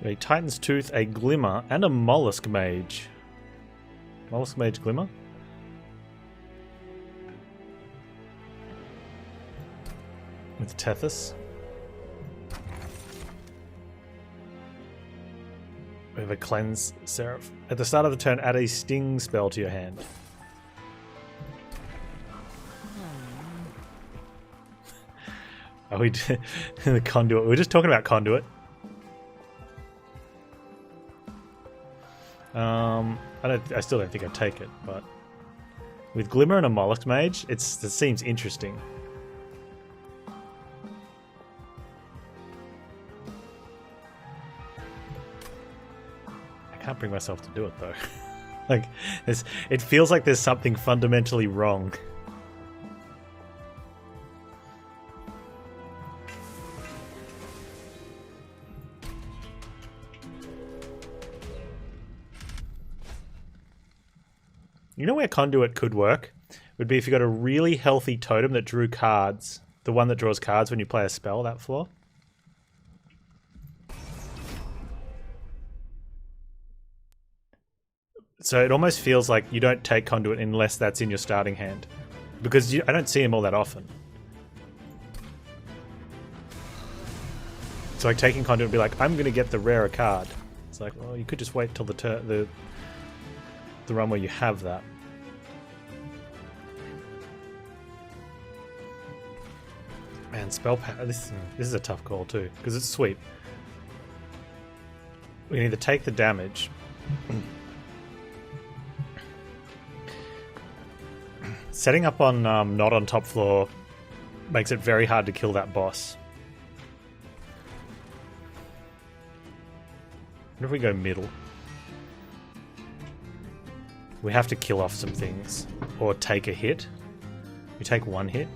A Titan's Tooth, a Glimmer, and a Mollusk Mage. Mollusk Mage Glimmer? With Tethys. We have a Cleanse Seraph. At the start of the turn, add a Sting spell to your hand. Are we the Conduit? We were just talking about Conduit. I still don't think I'd take it, but with Glimmer and a Mollusk Mage, it seems interesting. I can't bring myself to do it though. Like, it feels like there's something fundamentally wrong. You know where Conduit could work? Would be if you got a really healthy totem that drew cards. The one that draws cards when you play a spell, that floor. So it almost feels like you don't take Conduit unless that's in your starting hand. Because I don't see him all that often. So like taking Conduit would be like, I'm going to get the rarer card. It's like, well, you could just wait till the run where you have that. Man, spell power. This is a tough call too, because it's sweet. We can either take the damage. Setting up on not on top floor makes it very hard to kill that boss. What if we go middle? We have to kill off some things. Or take a hit. We take one hit.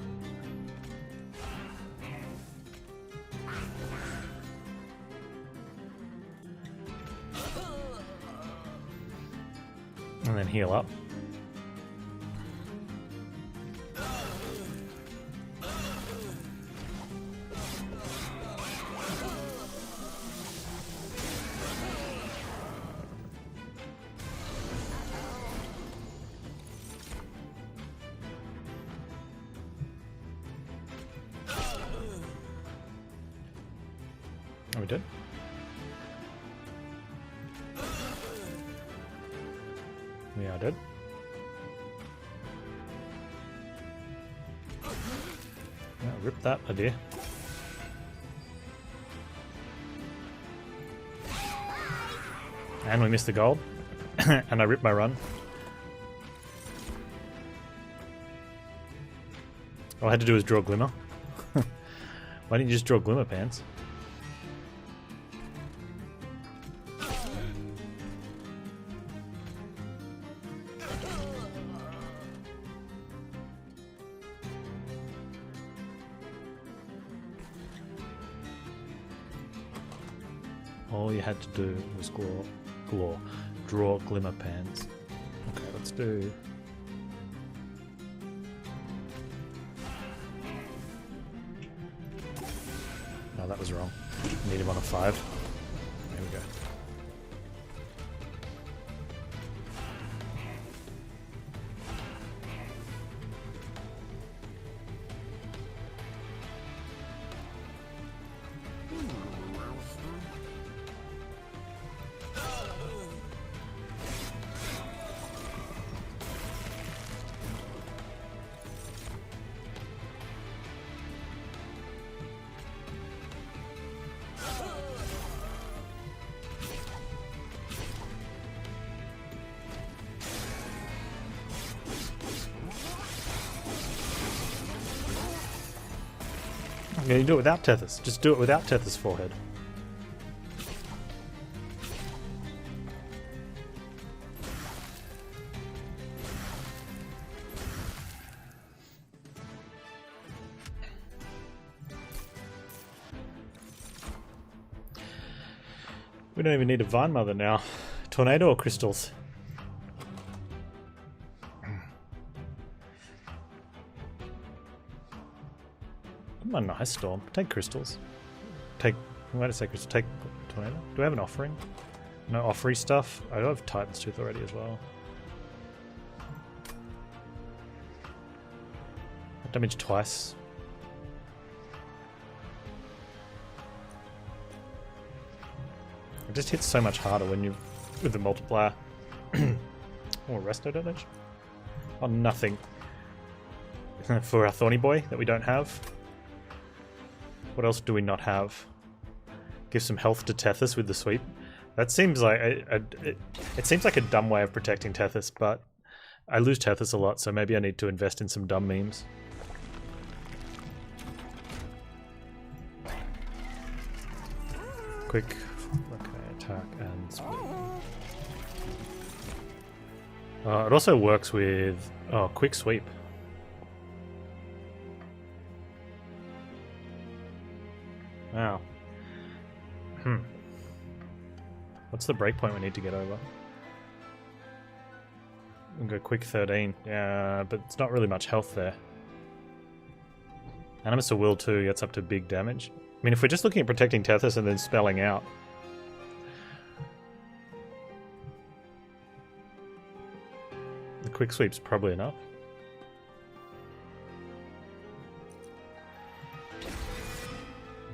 And then heal up. Are we dead? We are dead. Yeah, rip that, my dear. And we missed the gold. And I ripped my run. All I had to do was draw Glimmer. Why didn't you just draw Glimmer, Panz? All you had to do was draw Glimmer, Panz. Okay, let's do... No, that was wrong. Need him on a 5. There we go. Yeah, you do it without Tethys. Just do it without Tethys' forehead. We don't even need a Vine Mother now. Tornado or crystals? A nice storm. Take crystals. Why did I say crystals? Take tornado. Do I have an offering? No offery stuff. I do have Titan's Tooth already as well. Damage twice. It just hits so much harder when you with the multiplier. Oh, resto damage? Oh, nothing. For our Thorny Boy that we don't have. What else do we not have? Give some health to Tethys with the sweep. That seems like it seems like a dumb way of protecting Tethys, but I lose Tethys a lot, so maybe I need to invest in some dumb memes. Quick, okay, attack and sweep. It also works with quick sweep. Wow. What's the breakpoint we need to get over? We'll go quick 13. Yeah, but it's not really much health there. Animus of Will too gets up to big damage. I mean, if we're just looking at protecting Tethys and then spelling out. The quick sweep's probably enough.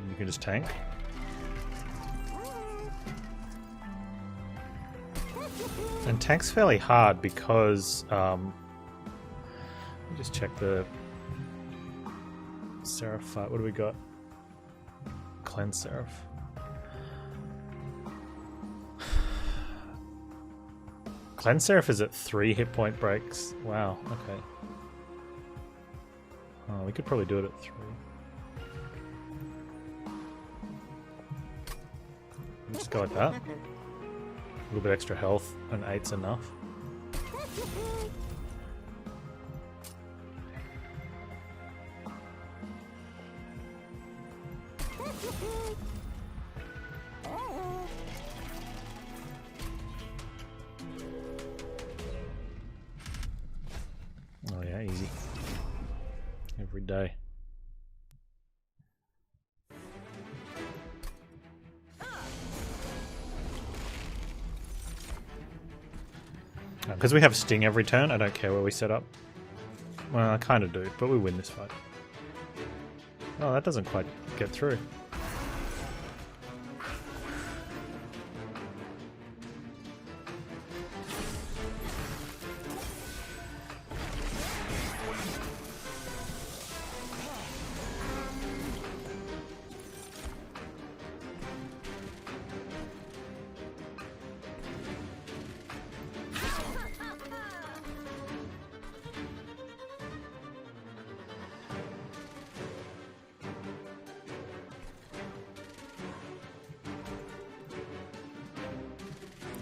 You can just tank. And tank's fairly hard because let me just check the Seraph fight. What do we got? Cleanse Seraph. Cleanse Seraph is at 3 hit point breaks. Wow, okay. Oh, we could probably do it at 3. Just go like that. A little bit extra health, and 8's enough. Oh yeah, easy. Every day. Because we have Sting every turn, I don't care where we set up. Well, I kind of do, but we win this fight. Oh, that doesn't quite get through.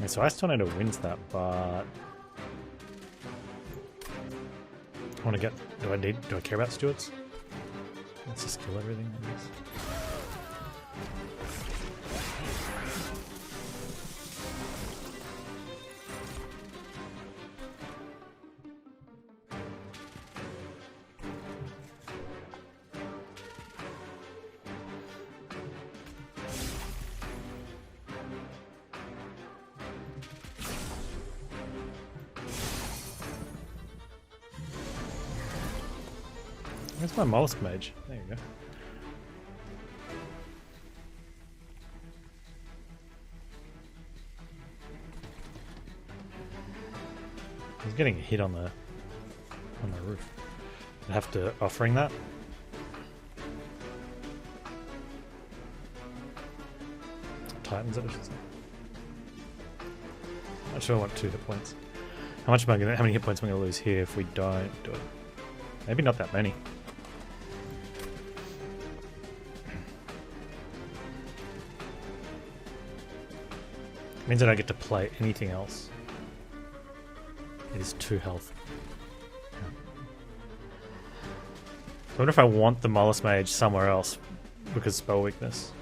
Yeah, so Ice Tornado wins that, but I want to get. Do I care about Stewards? Let's just kill everything, I guess. Where's my Mollusk Mage? There you go. He's getting a hit on the roof. I have to offering that. Titans, I should say. Not sure I want 2 hit points. How many hit points am I gonna lose here if we don't do it? Maybe not that many. Means I don't get to play anything else. It is 2 health. Yeah. I wonder if I want the Mollusk Mage somewhere else because spell weakness.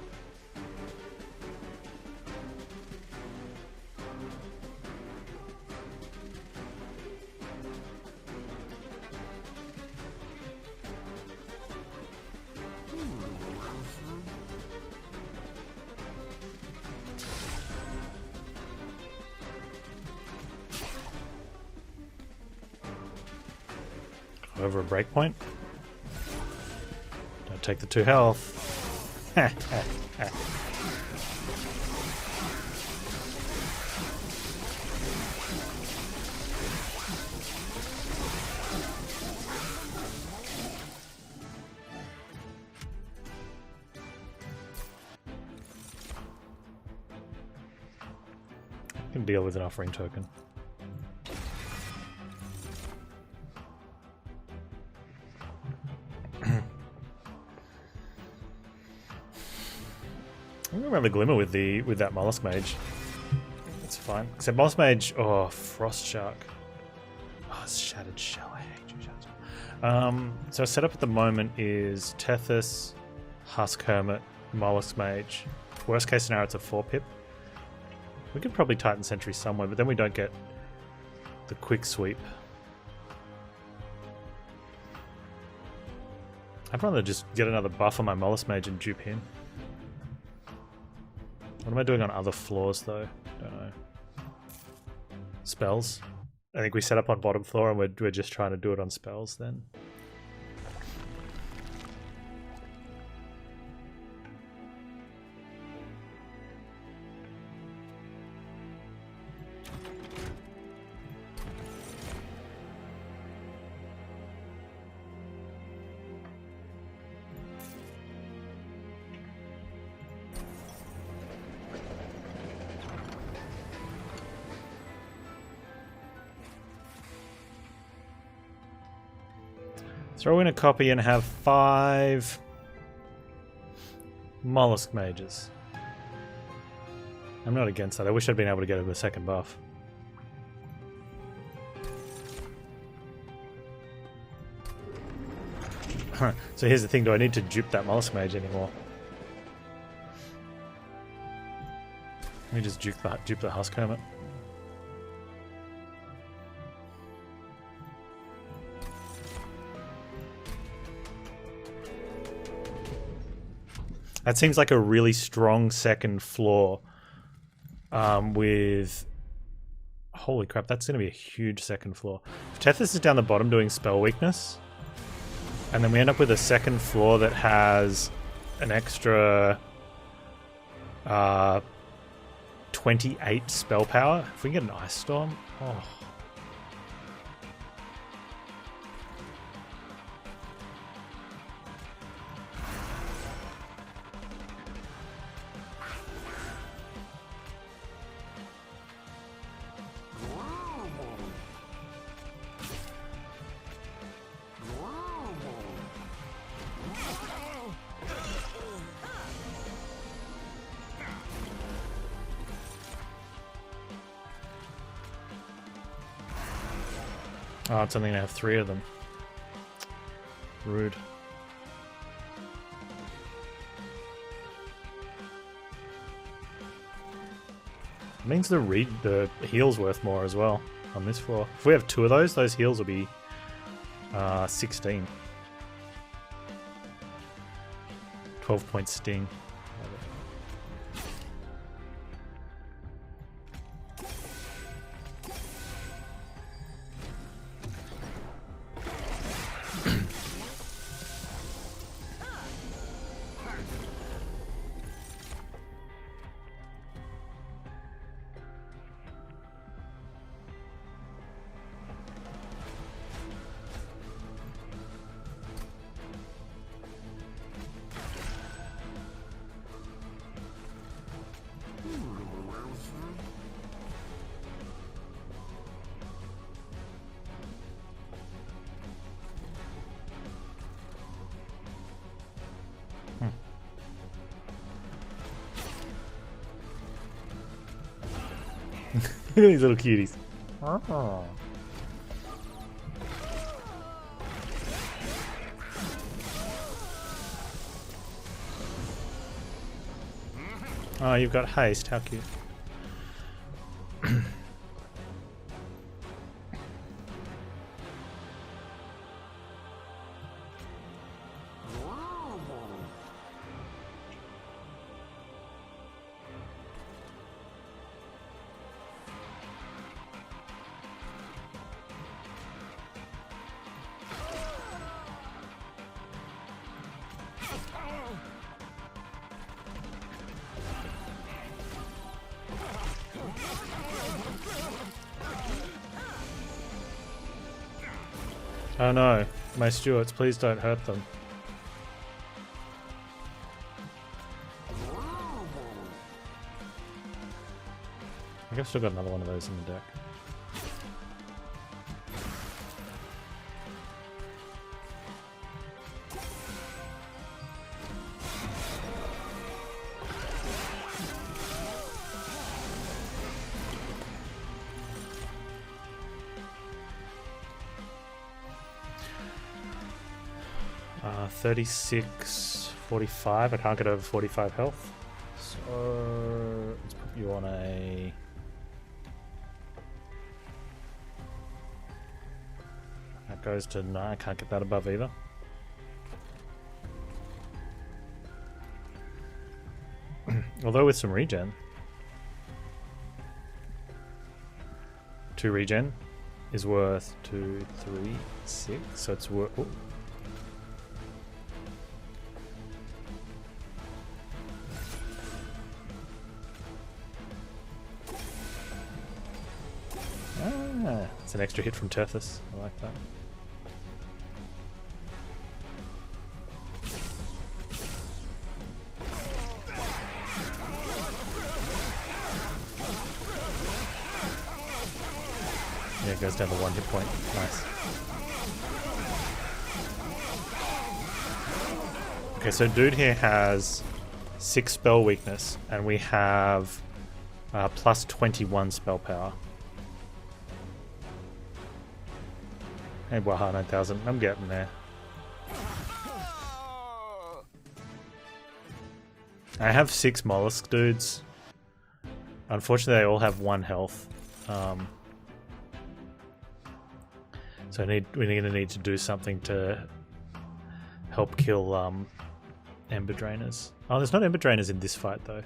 Over a breakpoint. Don't take the 2 health. I can deal with an offering token. I'm gonna run the Glimmer with that Mollusk Mage. It's fine. Except Mollusk Mage, oh, Frost Shark. Oh, Shattered Shell. I hate you, Shattered Shell. So setup at the moment is Tethys, Husk Hermit, Mollusk Mage. Worst case scenario, it's a 4-pip. We could probably Titan Sentry somewhere, but then we don't get the quick sweep. I'd rather just get another buff on my Mollusk Mage and dupe him. What am I doing on other floors, though? Don't know. Spells? I think we set up on bottom floor and we're just trying to do it on spells then. Throw in a copy and have 5 Mollusk Mages. I'm not against that. I wish I'd been able to get him a second buff. So here's the thing, do I need to dupe that Mollusk Mage anymore? Let me just dupe the Husk Hermit. That seems like a really strong second floor with... Holy crap, that's going to be a huge second floor. If Tethys is down the bottom doing spell weakness, and then we end up with a second floor that has an extra 28 spell power. If we can get an Ice Storm, oh. Oh, it's only going to have 3 of them. Rude. It means the heal's worth more as well on this floor. If we have 2 of those heals will be 16. 12-point sting. Look at these little cuties. Oh, you've got haste. How cute. Oh no, my Stuarts, please don't hurt them. I think I've still got another one of those in the deck. Uh, 36, 45. I can't get over 45 health. So let's put you on a... That goes to 9. I can't get that above either. Although with some regen. 2 regen is worth 2, 3, 6. So it's worth... Oh. Ah, it's an extra hit from Tethys. I like that. Yeah, it goes down to 1 hit point. Nice. Okay, so dude here has 6 spell weakness, and we have plus 21 spell power. Hey, Waha 9000, I'm getting there. I have 6 mollusk dudes. Unfortunately, they all have 1 health. So we're going to need to do something to help kill Ember Drainers. Oh, there's not Ember Drainers in this fight, though.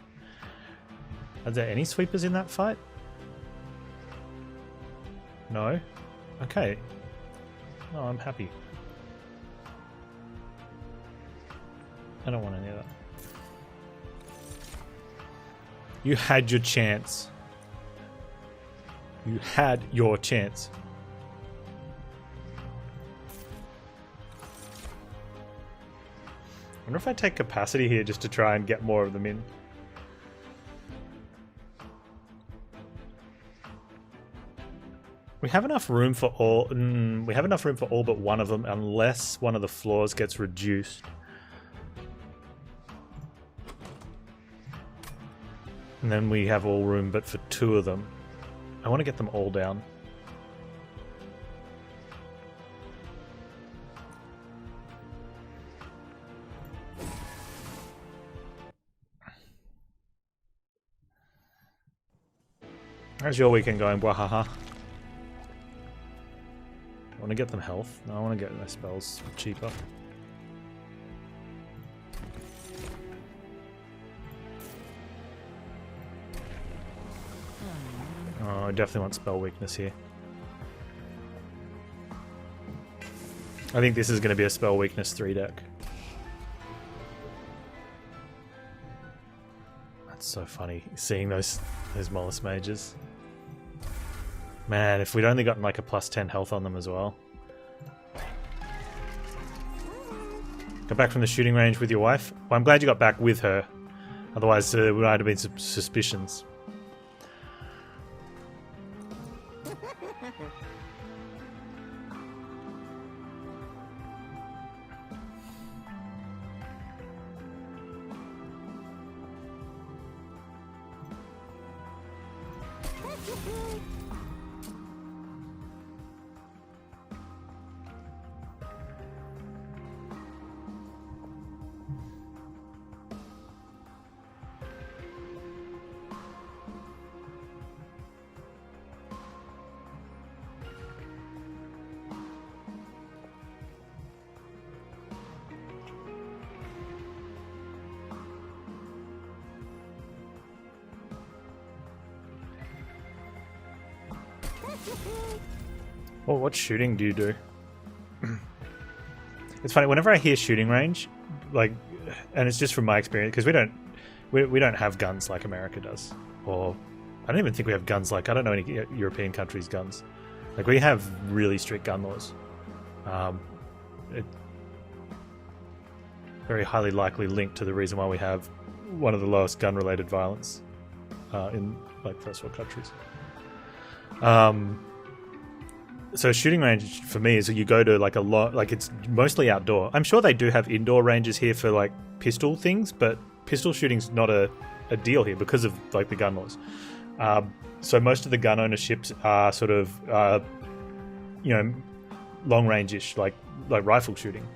Are there any sweepers in that fight? No? Okay. Oh, I'm happy. I don't want any of that. You had your chance. You had your chance. I wonder if I take capacity here just to try and get more of them in. We have enough room for all. We have enough room for all but one of them, unless one of the floors gets reduced. And then we have all room but for 2 of them. I want to get them all down. How's your weekend going, Wahaha? I want to get them health. No, I want to get my spells cheaper. Oh, I definitely want spell weakness here. I think this is going to be a spell weakness 3 deck. That's so funny, seeing those mollusk mages. Man, if we'd only gotten like a plus 10 health on them as well. Got back from the shooting range with your wife? Well, I'm glad you got back with her. Otherwise, there might have been some suspicions. Well, what shooting do you do? It's funny, whenever I hear shooting range, like, and it's just from my experience, because we don't have guns like America does, or I don't even think we have guns like, I don't know any European countries' guns. Like, we have really strict gun laws. It very highly likely linked to the reason why we have one of the lowest gun-related violence in like first world countries. So shooting range for me is you go to like a lot, like it's mostly outdoor. I'm sure they do have indoor ranges here for like pistol things, but pistol shooting's not a deal here because of like the gun laws. So most of the gun ownerships are sort of long range-ish, like rifle shooting.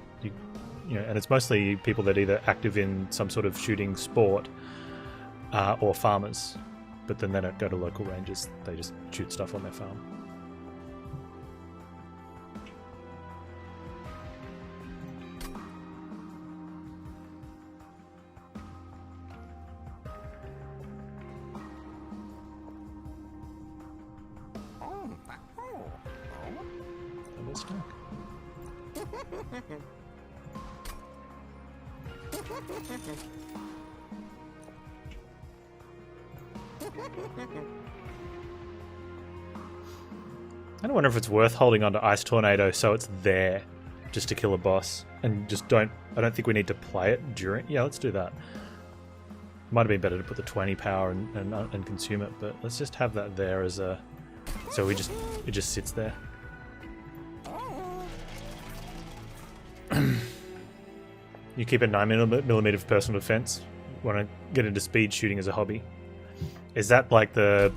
And it's mostly people that are either active in some sort of shooting sport or farmers, but then they don't go to local ranges. They just shoot stuff on their farm. Double stack. I don't wonder if it's worth holding onto Ice Tornado so it's there just to kill a boss and just I don't think we need to play it during. Yeah, let's do that. Might have been better to put the 20 power and consume it, but let's just have that there as a, so it just sits there. You keep a 9mm for personal defense. Want to get into speed shooting as a hobby? Is that like the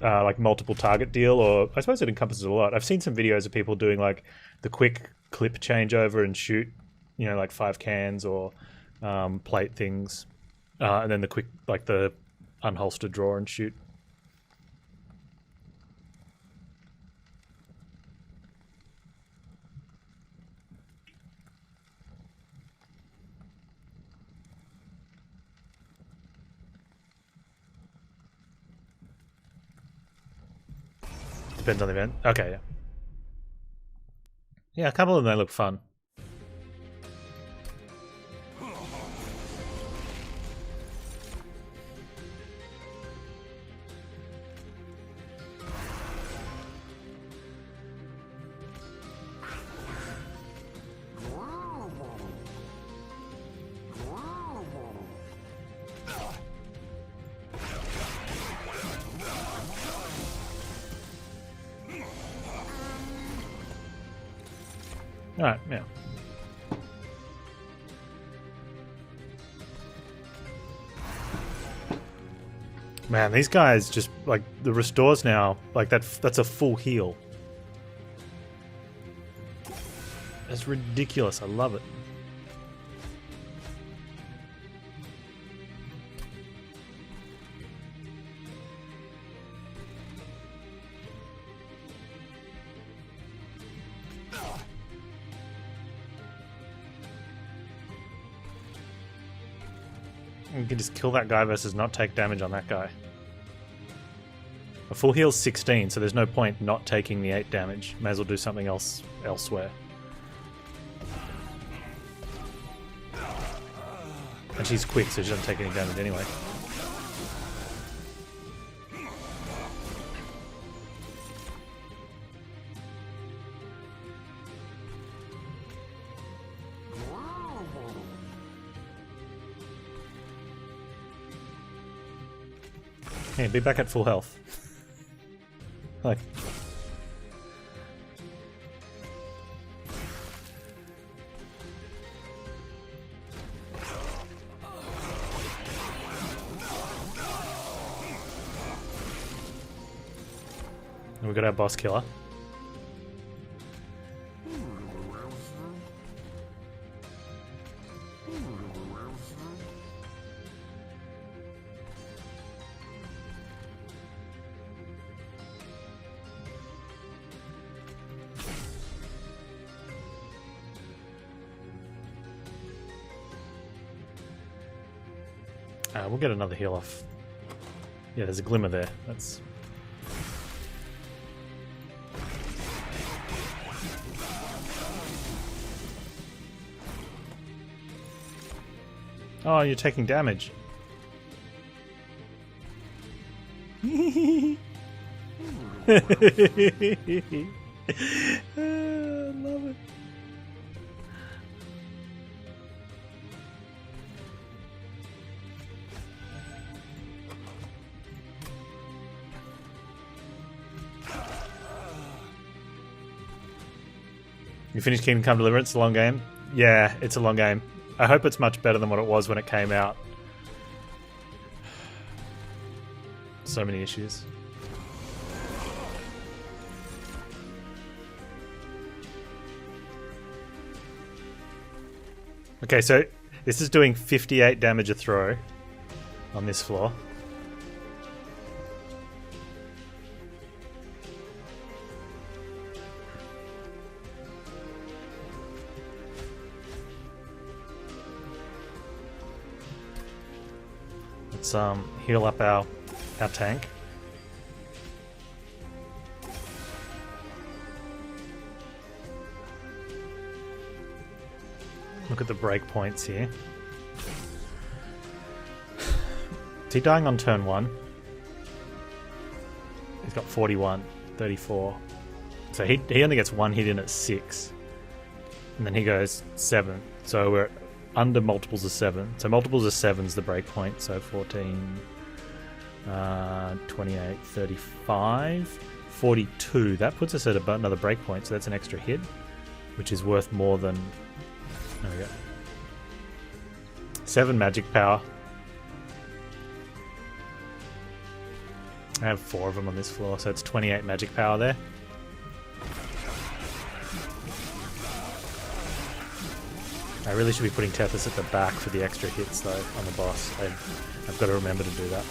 like multiple target deal, or I suppose it encompasses a lot. I've seen some videos of people doing like the quick clip changeover and shoot, like 5 cans or plate things, and then the quick like the unholstered draw and shoot. Depends on the event. Okay, yeah. Yeah, a couple of them, they look fun. Alright, yeah. Man, these guys just, like, the restores now, like, that's a full heal. That's ridiculous, I love it. You can just kill that guy versus not take damage on that guy. A full heal's 16, so there's no point not taking the 8 damage. May as well do something else elsewhere. And she's quick, so she doesn't take any damage anyway. Hey, be back at full health. Like. And we got our boss killer. We'll get another heal off. Yeah, there's a glimmer there. That's... Oh, you're taking damage. I love it. You finished Kingdom Come Deliverance? A long game? Yeah, it's a long game. I hope it's much better than what it was when it came out. So many issues. Okay, so this is doing 58 damage a throw on this floor. Let's heal up our tank. Look at the breakpoints here. Is he dying on turn 1? He's got 41, 34. So he only gets 1 hit in at 6. And then he goes 7. So we're under multiples of 7. So multiples of 7 is the breakpoint. So 14, 28, 35, 42. That puts us at about another breakpoint. So that's an extra hit, which is worth more than... There we go. 7 magic power. I have 4 of them on this floor, so it's 28 magic power there. I really should be putting Tethys at the back for the extra hits though on the boss. I've got to remember to do that.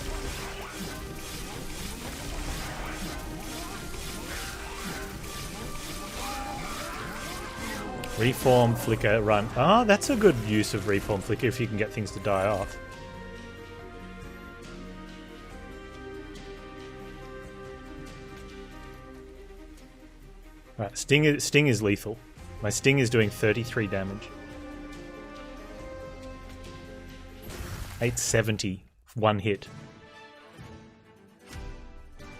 Reform, flicker, run. Ah, that's a good use of reform, flicker if you can get things to die off. Right, sting is lethal. My sting is doing 33 damage. 870, 1 hit.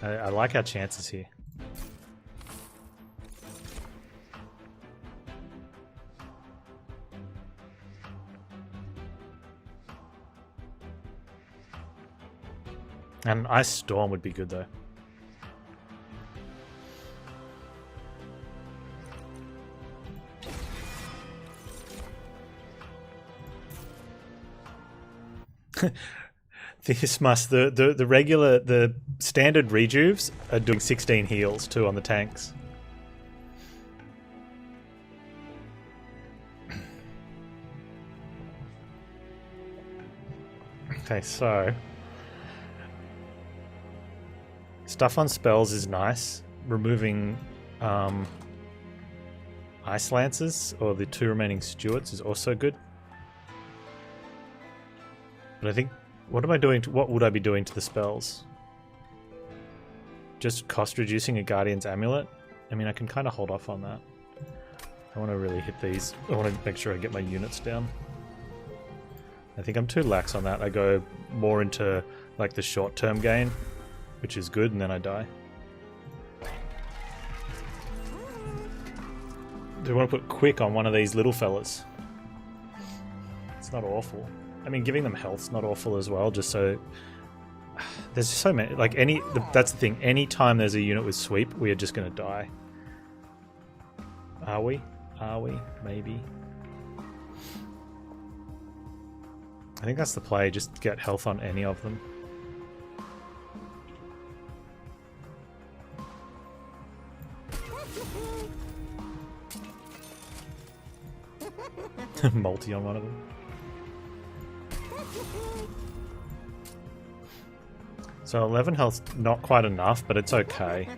I like our chances here. And Ice Storm would be good though. The standard rejuves are doing 16 heals too on the tanks. Okay, so stuff on spells is nice. Removing Ice Lances or the 2 remaining Stewards is also good. But I think, what would I be doing to the spells? Just cost reducing a Guardian's Amulet? I mean, I can kind of hold off on that. I want to really hit these. I want to make sure I get my units down. I think I'm too lax on that. I go more into like the short-term gain, which is good, and then I die. Do I want to put quick on one of these little fellas? It's not awful. I mean, giving them health's not awful as well, just so... There's so many... Like, that's the thing. Any time there's a unit with sweep, we are just going to die. Are we? Are we? Maybe. I think that's the play. Just get health on any of them. Multi on one of them. So 11 health's not quite enough, but it's okay.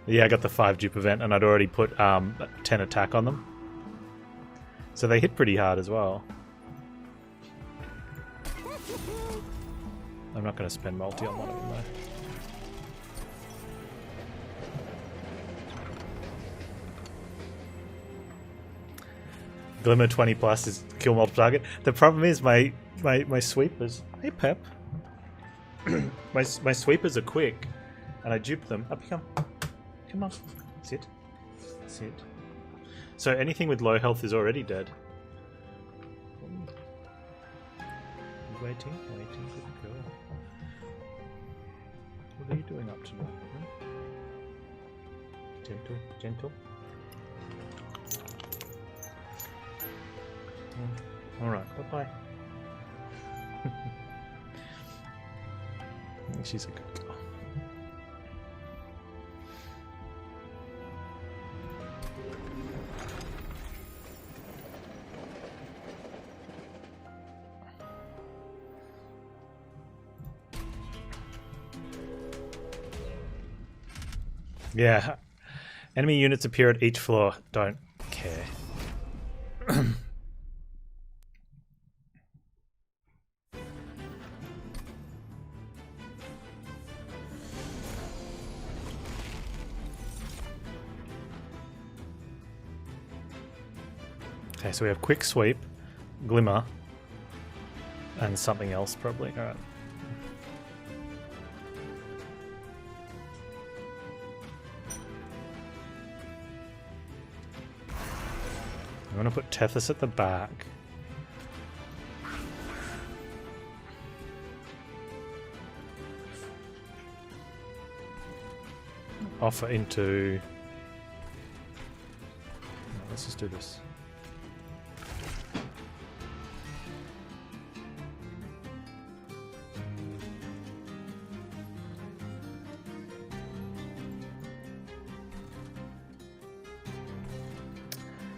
Yeah, I got the 5 dupe event, and I'd already put 10 attack on them. So they hit pretty hard as well. I'm not going to spend multi on one of them though. Glimmer 20 plus is kill multiple target. The problem is my sweepers. Hey Pep. my sweepers are quick, and I dupe them. Up you come. Come on. Sit. Sit. So anything with low health is already dead. Waiting for the girl. What are you doing up tonight? Gentle, gentle. Alright, bye-bye. She's a good girl. Yeah. Enemy units appear at each floor. Don't care. Okay, so we have quick sweep, glimmer, and something else probably. Alright. I'm going to put Tethys at the back. Offer into... No, let's just do this.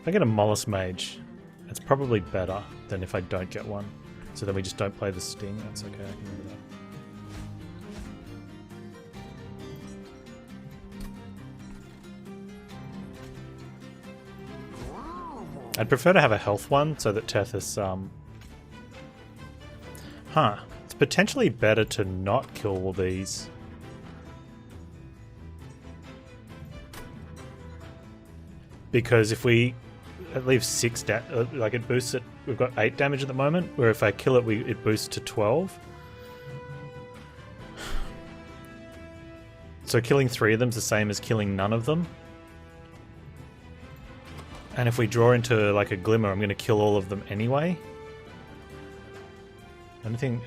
If I get a Mollusk Mage, it's probably better than if I don't get one. So then we just don't play the Sting. That's okay, I can live with that. I'd prefer to have a health one so that Tethys, it's potentially better to not kill all these. Because if we... It leaves 6 like it boosts it. We've got 8 damage at the moment, where if I kill it, it boosts to 12. So killing 3 of them is the same as killing none of them. And if we draw into like a glimmer, I'm going to kill all of them anyway. Anything?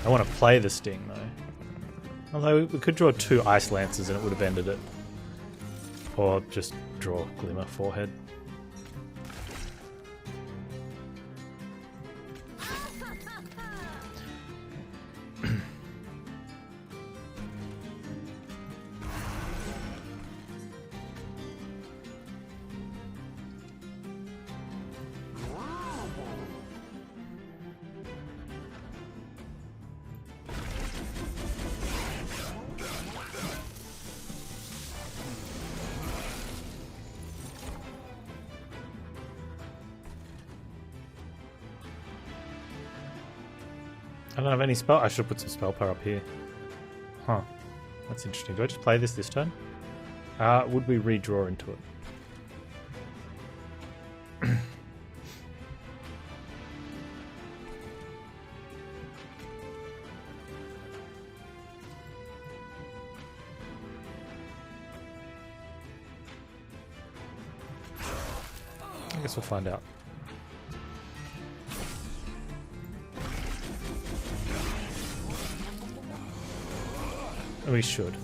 I want to play the Sting though. Although we could draw 2 Ice Lances and it would have ended it. Or just draw Glimmer Forehead. I don't have any spell. I should put some spell power up here. Huh. That's interesting. Do I just play this turn? Would we redraw into it? I guess we'll find out. We should.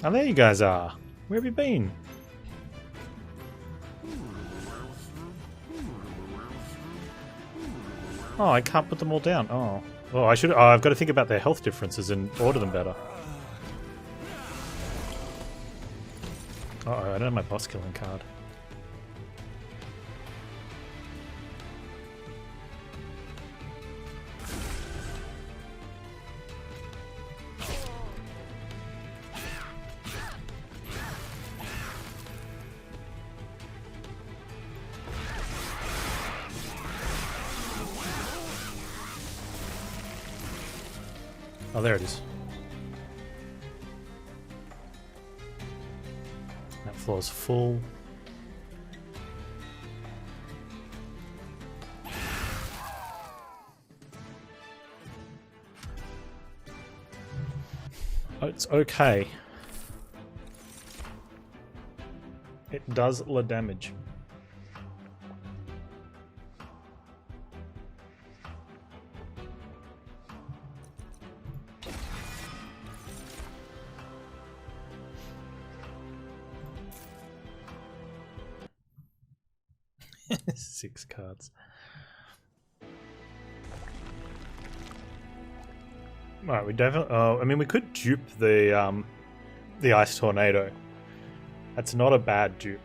Oh, there you guys are. Where have you been? Oh, I can't put them all down. Oh. Oh, I should. Oh, I've got to think about their health differences and order them better. Uh oh, I don't have my boss killing card. Oh, there it is. That floor's full. Oh, it's okay. It does the damage. Six cards. Right, we definitely. I mean, we could dupe the ice tornado. That's not a bad dupe.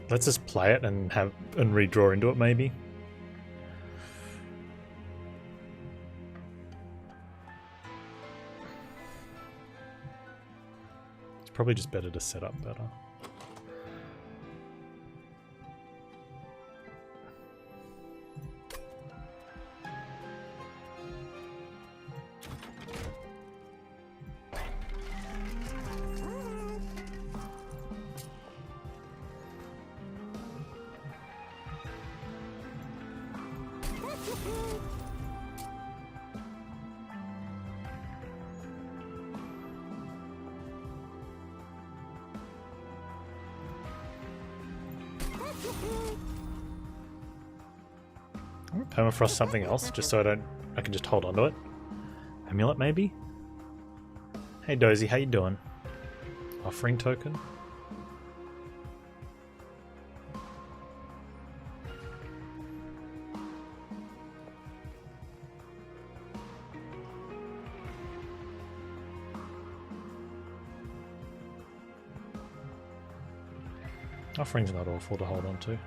Let's just play it and redraw into it, maybe. It's probably just better to set up better. Permafrost something else, just so I can just hold on to it. Amulet maybe? Hey Dozy, how you doing? Offering token? Offering's not awful to hold on to.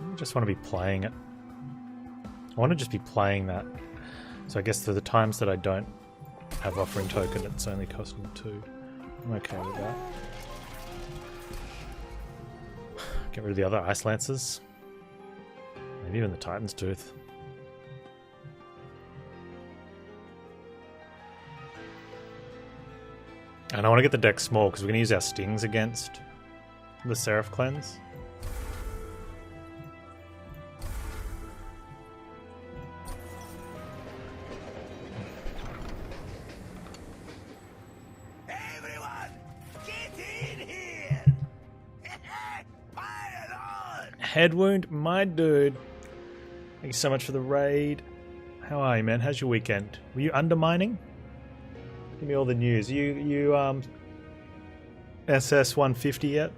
I just want to be playing it. I want to just be playing that. So I guess for the times that I don't have offering token, it's only costing 2. I'm okay with that. Get rid of the other Ice Lancers. Maybe even the Titan's Tooth. And I want to get the deck small because we're going to use our stings against the Seraph Cleanse. Head wound, my dude. Thank you so much for the raid. How are you, man? How's your weekend? Were you undermining? Give me all the news. You SS 150 yet?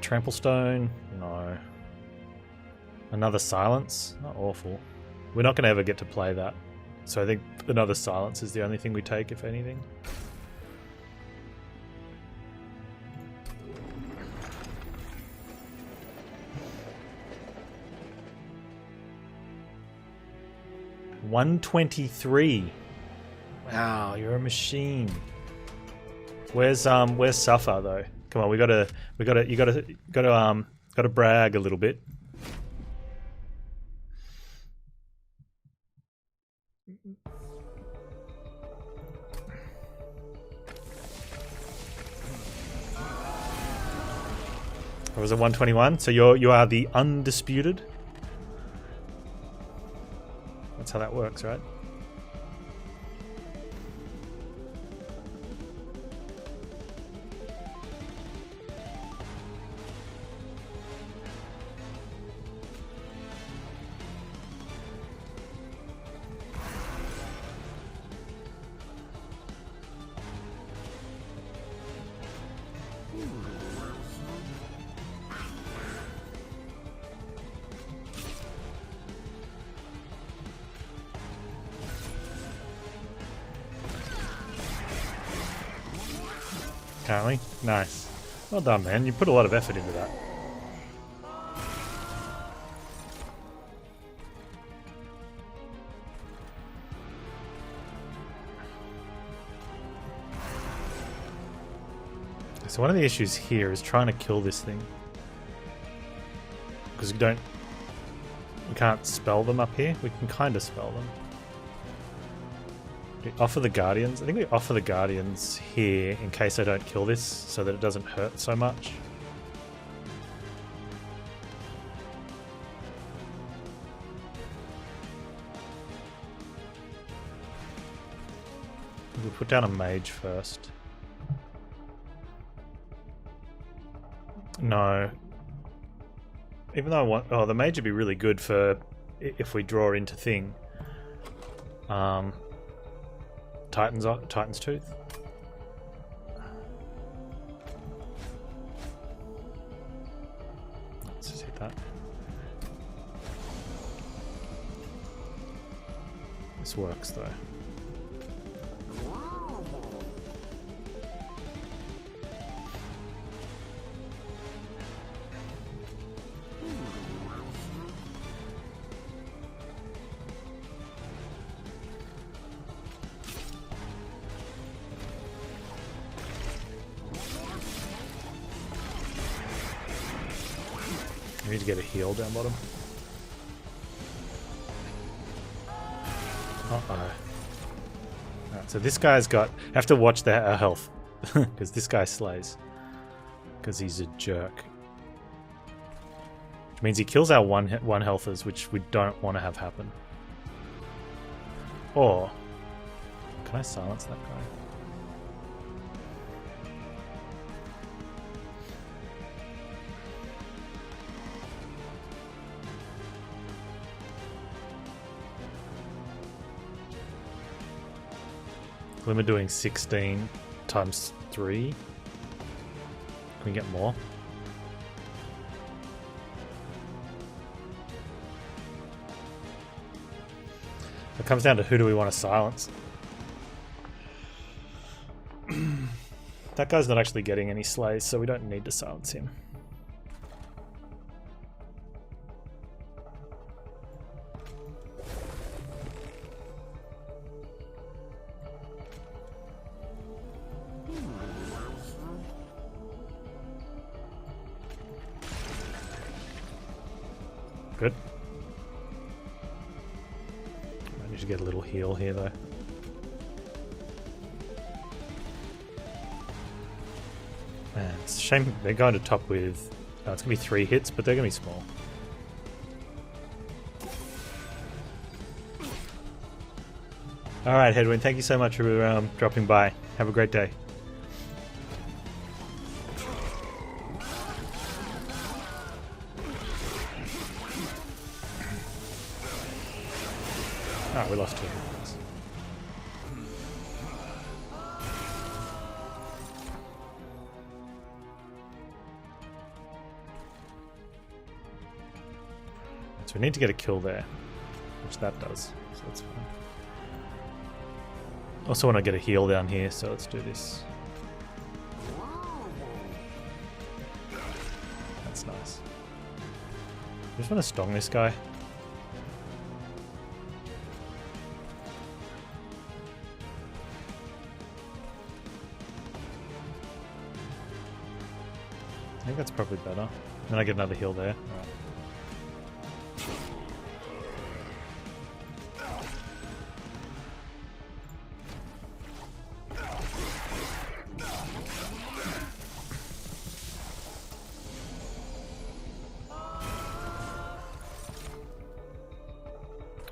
Tramplestone? No. Another silence? Not awful. We're not going to ever get to play that. So I think another silence is the only thing we take, if anything. $123. Wow, you're a machine. Where's Suffer though? Come on, you gotta brag a little bit. Or was it 121? So you are the undisputed. That's how that works, right? Can't we? Nice. Well done, man. You put a lot of effort into that. So one of the issues here is trying to kill this thing. Because we can't spell them up here. We can kind of spell them. We offer the Guardians. I think we offer the Guardians here in case I don't kill this, so that it doesn't hurt so much. We'll put down a mage first. No. Even though I want... Oh, the mage would be really good for if we draw into thing. Titan's Tooth. Let's just hit that. This works though. We need to get a heal down bottom. Uh-oh. Alright, so this guy's got... I have to watch our health. Because this guy slays. Because he's a jerk. Which means he kills our one healthers, which we don't want to have happen. Or... Can I silence that guy? We're doing 16 times 3. Can we get more? It comes down to who do we want to silence. That guy's not actually getting any slays, so we don't need to silence him. Good. I need to get a little heal here though. Man, it's a shame they're going to top with... it's going to be 3 hits, but they're going to be small. Alright, Hedwin, thank you so much for dropping by. Have a great day. Ah, we lost 2 points. So we need to get a kill there, which that does, so that's fine. Also want to get a heal down here, so let's do this. That's nice. I just want to stong this guy. I think that's probably better. Then I get another heal there. Alright.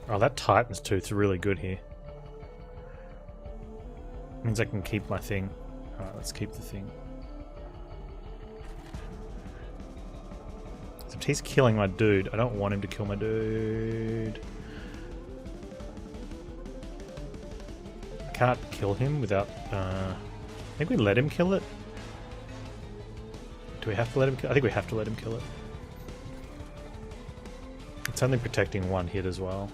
Oh, that Titan's Tooth's really good here. Means I can keep my thing. Alright, let's keep the thing. Except he's killing my dude. I don't want him to kill my dude. I can't kill him without... I think we let him kill it. Do we have to let him kill it? I think we have to let him kill it. It's only protecting 1 hit as well.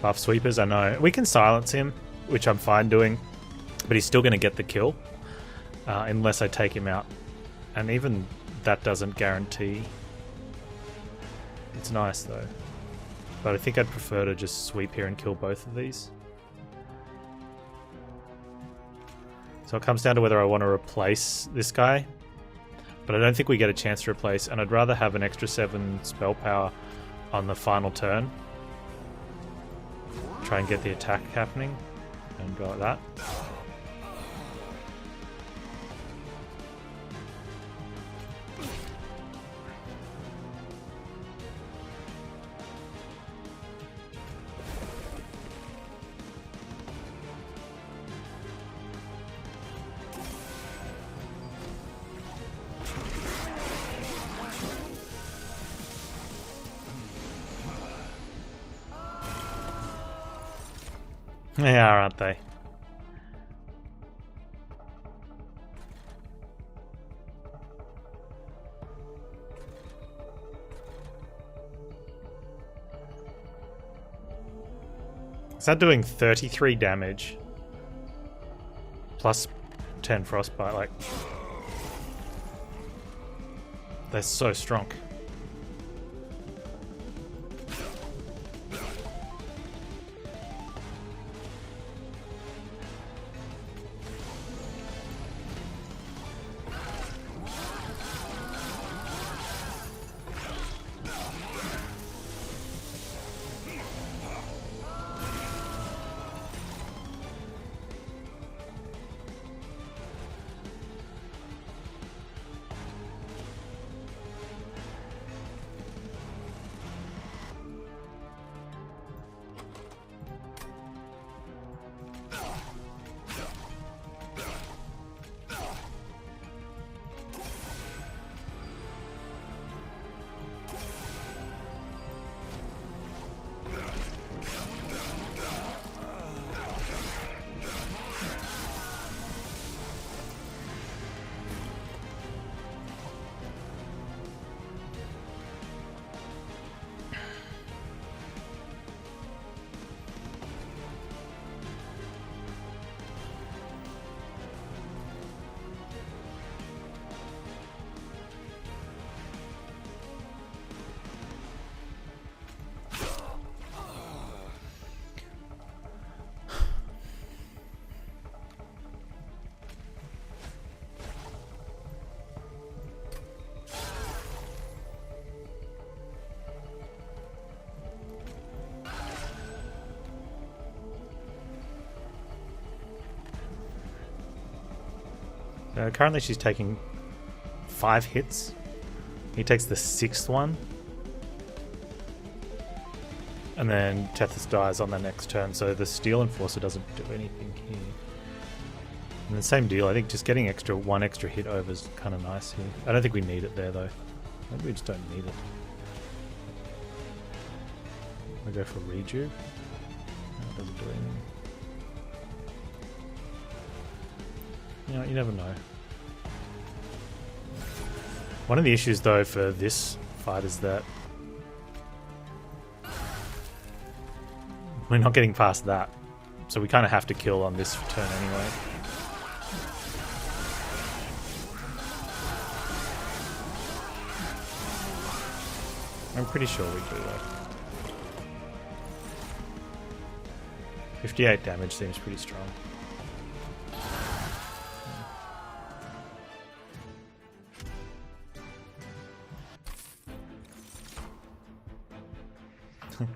Buff sweepers, I know. We can silence him, which I'm fine doing. But he's still going to get the kill unless I take him out. And even that doesn't guarantee. It's nice though. But I think I'd prefer to just sweep here and kill both of these. So it comes down to whether I want to replace this guy. But I don't think we get a chance to replace, and I'd rather have an extra 7 spell power on the final turn. Try and get the attack happening and go like that. They are, aren't they? Is that doing 33 damage? Plus 10 frostbite, like... They're so strong. Currently she's taking 5 hits. He takes the 6th one. And then Tethys dies on the next turn, so the Steel Enforcer doesn't do anything here. And the same deal, I think just getting one extra hit over is kind of nice here. I don't think we need it there though. Maybe we just don't need it. I go for Reju. No, it doesn't do anything. You know, you never know. One of the issues though for this fight is that we're not getting past that. So we kind of have to kill on this turn anyway. I'm pretty sure we do though. 58 damage seems pretty strong.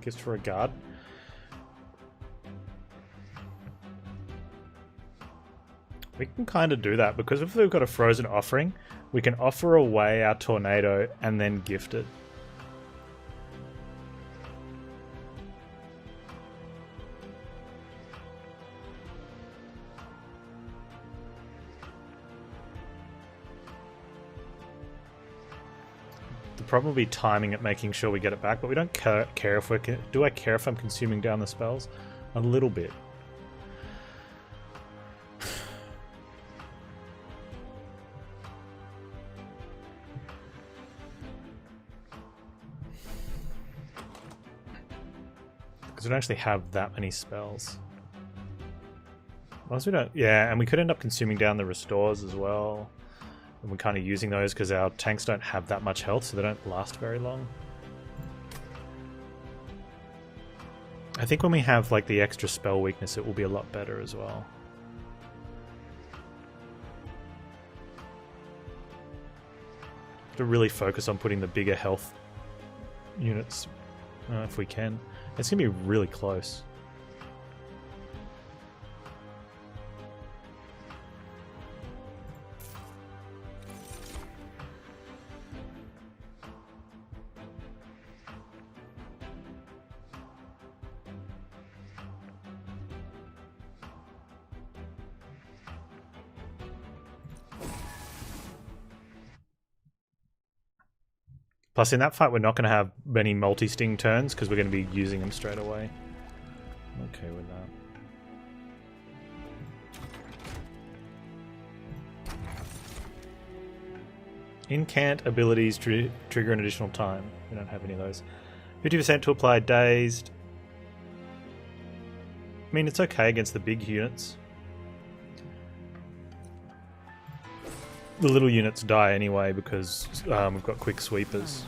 Gifts for a guard. We can kind of do that because if we've got a frozen offering, we can offer away our tornado and then gift it. Problem will be timing it, making sure we get it back, but we don't care if we're... Do I care if I'm consuming down the spells? A little bit. Because we don't actually have that many spells. Unless we don't, yeah, and we could end up consuming down the restores as well. And we're kind of using those because our tanks don't have that much health, so they don't last very long. I think when we have like the extra spell weakness, it will be a lot better as well. Have to really focus on putting the bigger health units if we can. It's gonna be really close. Plus, in that fight, we're not going to have many multi-sting turns because we're going to be using them straight away. I'm okay with that. Incant abilities trigger an additional time. We don't have any of those. 50% to apply dazed. I mean, it's okay against the big units. The little units die anyway because we've got quick sweepers.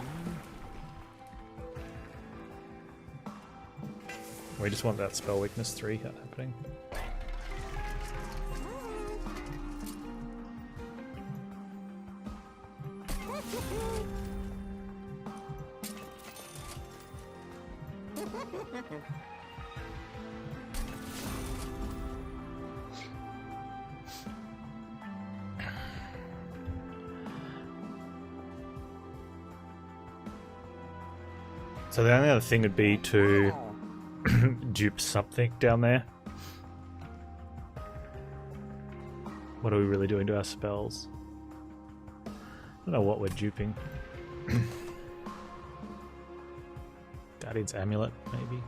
We just want that spell weakness 3 happening. So the only other thing would be to dupe something down there. What are we really doing to our spells? I don't know what we're duping. Guardian's Amulet, maybe?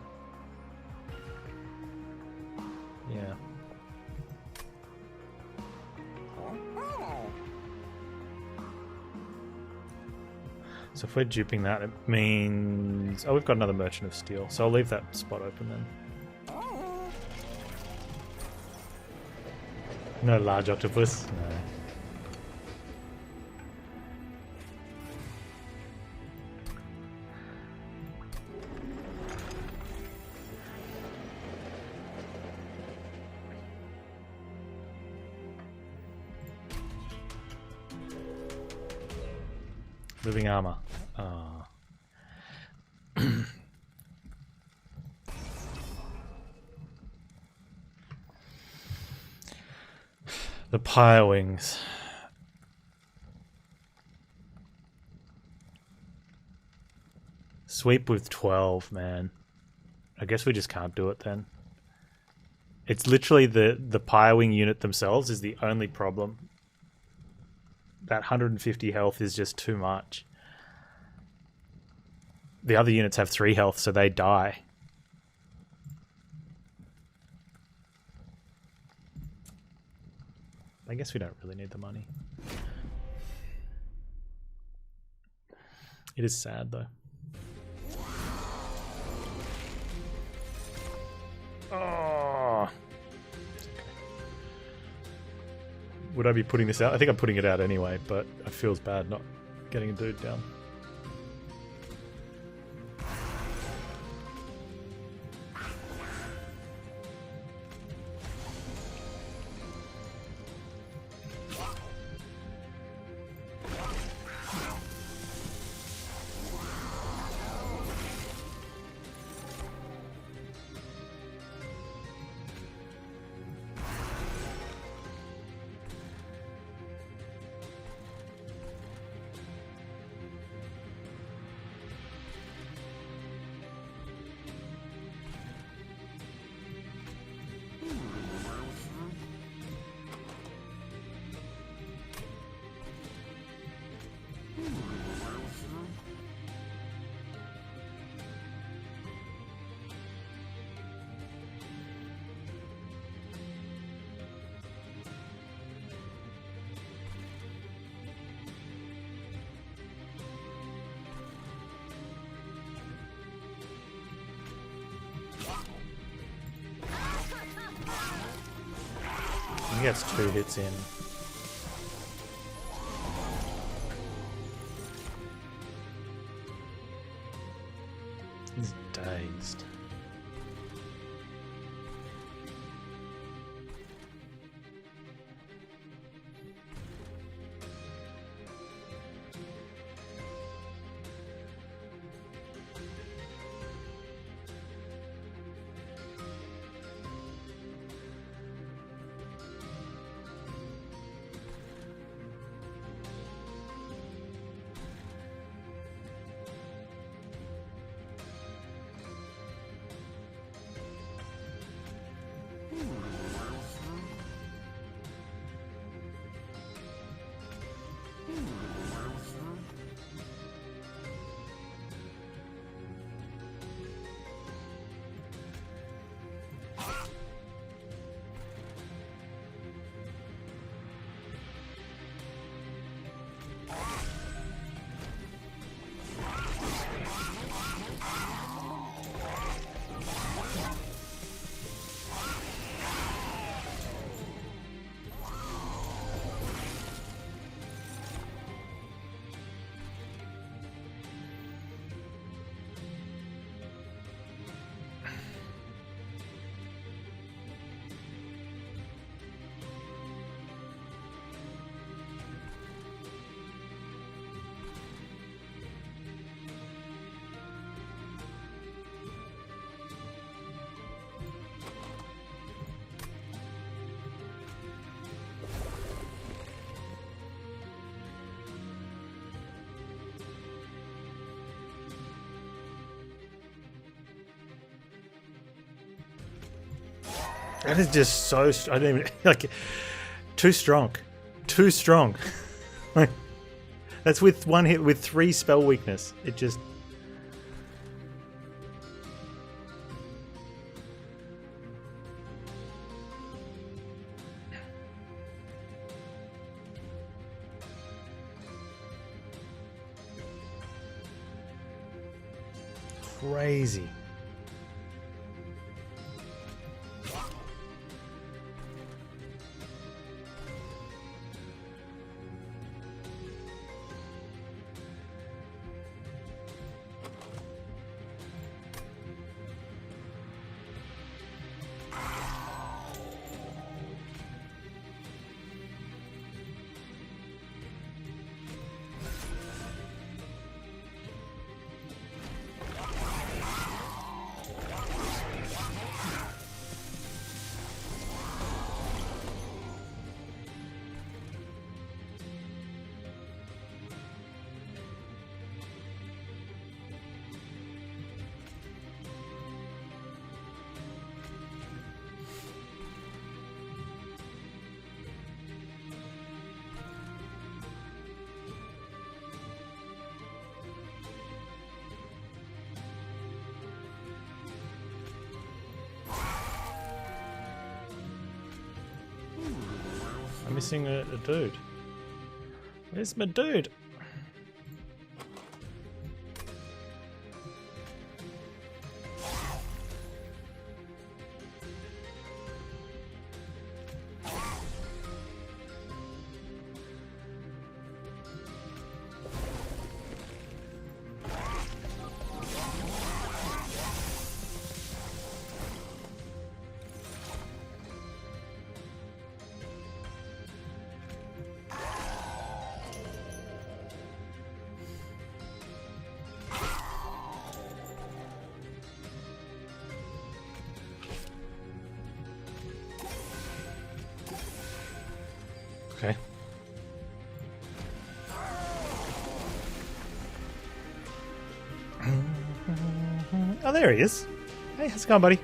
Yeah. So if we're duping that, it means... Oh, we've got another Merchant of Steel, so I'll leave that spot open then. No large octopus? No. Living armor. The Pyre Wings. Sweep with 12, man. I guess we just can't do it then. It's literally the Pyre Wing unit themselves is the only problem. That 150 health is just too much. The other units have 3 health, so they die. I guess we don't really need the money. It is sad, though. Oh. Would I be putting this out? I think I'm putting it out anyway, but it feels bad not getting a dude down. He gets 2 hits in. He's dazed. That is just so... I don't even... Like, too strong. Too strong. Like, that's with 1 hit, with 3 spell weakness. It just... Crazy. I'm missing a dude. Where's my dude? Okay. Oh, there he is. Hey, how's it going, buddy?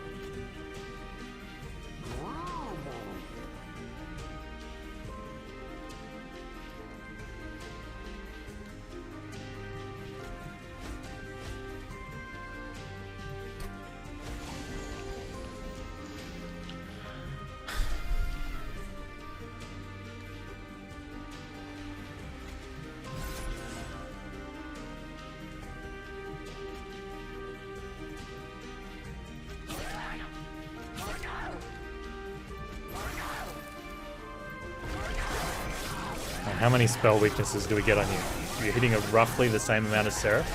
How many spell weaknesses do we get on you? You're hitting a roughly the same amount as Seraph.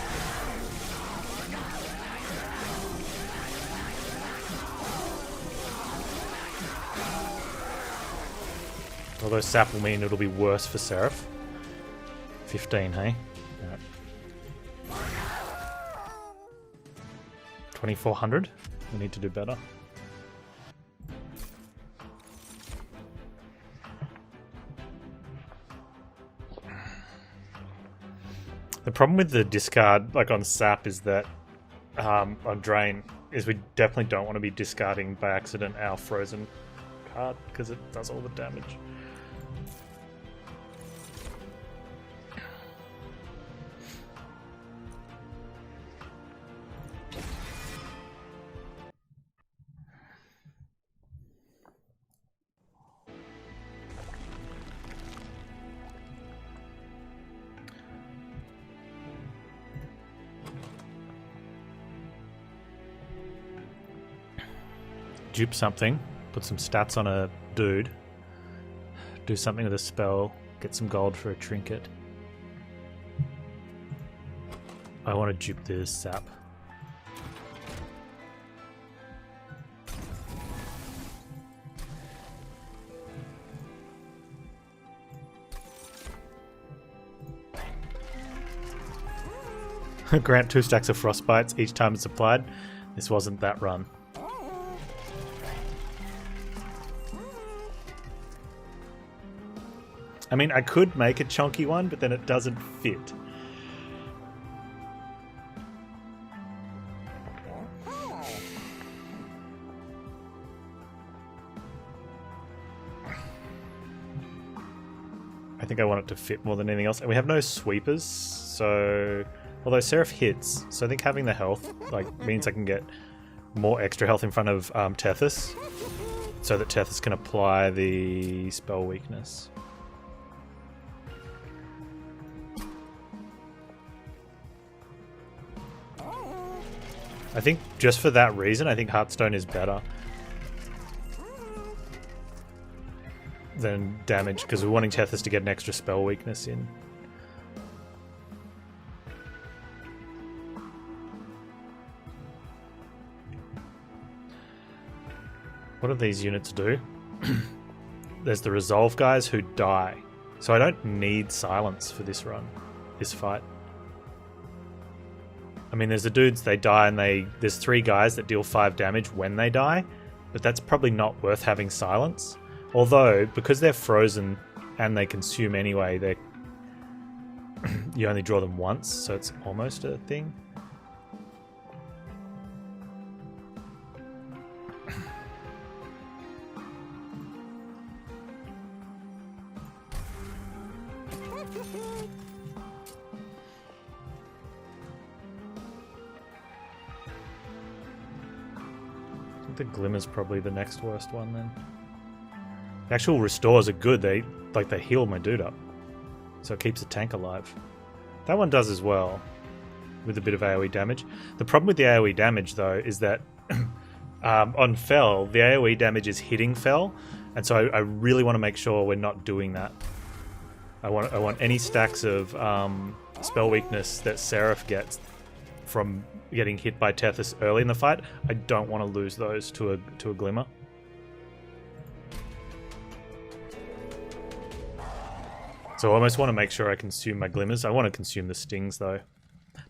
Although Sap will mean it'll be worse for Seraph. 15, hey? Right. 2400? We need to do better. The problem with the discard, like on Sap, is that on Drain, is we definitely don't want to be discarding by accident our Frozen card, because it does all the damage. Dupe something, put some stats on a dude, do something with a spell, get some gold for a trinket. I want to dupe this Sap. Grant 2 stacks of frostbites each time it's applied. This wasn't that run. I mean, I could make a chunky one, but then it doesn't fit. I think I want it to fit more than anything else. And we have no sweepers, so... Although Seraph hits, so I think having the health means I can get more extra health in front of Tethys, so that Tethys can apply the spell weakness. I think just for that reason, I think Heartstone is better than damage, because we're wanting Tethys to get an extra spell weakness in. What do these units do? There's the Resolve guys who die. So I don't need Silence for this run, this fight. I mean, there's the dudes, they die, and there's 3 guys that deal 5 damage when they die, but that's probably not worth having Silence. Although, because they're frozen and they consume anyway, you only draw them once, so it's almost a thing. The Glimmer's probably the next worst one then. The actual restores are good. They heal my dude up, so it keeps the tank alive. That one does as well, with a bit of AoE damage. The problem with the AoE damage though is that on Fel, the AoE damage is hitting Fel, and so I really want to make sure we're not doing that. I want any stacks of spell weakness that Seraph gets from getting hit by Tethys early in the fight. I don't want to lose those to a Glimmer. So I almost want to make sure I consume my Glimmers. I want to consume the Stings though.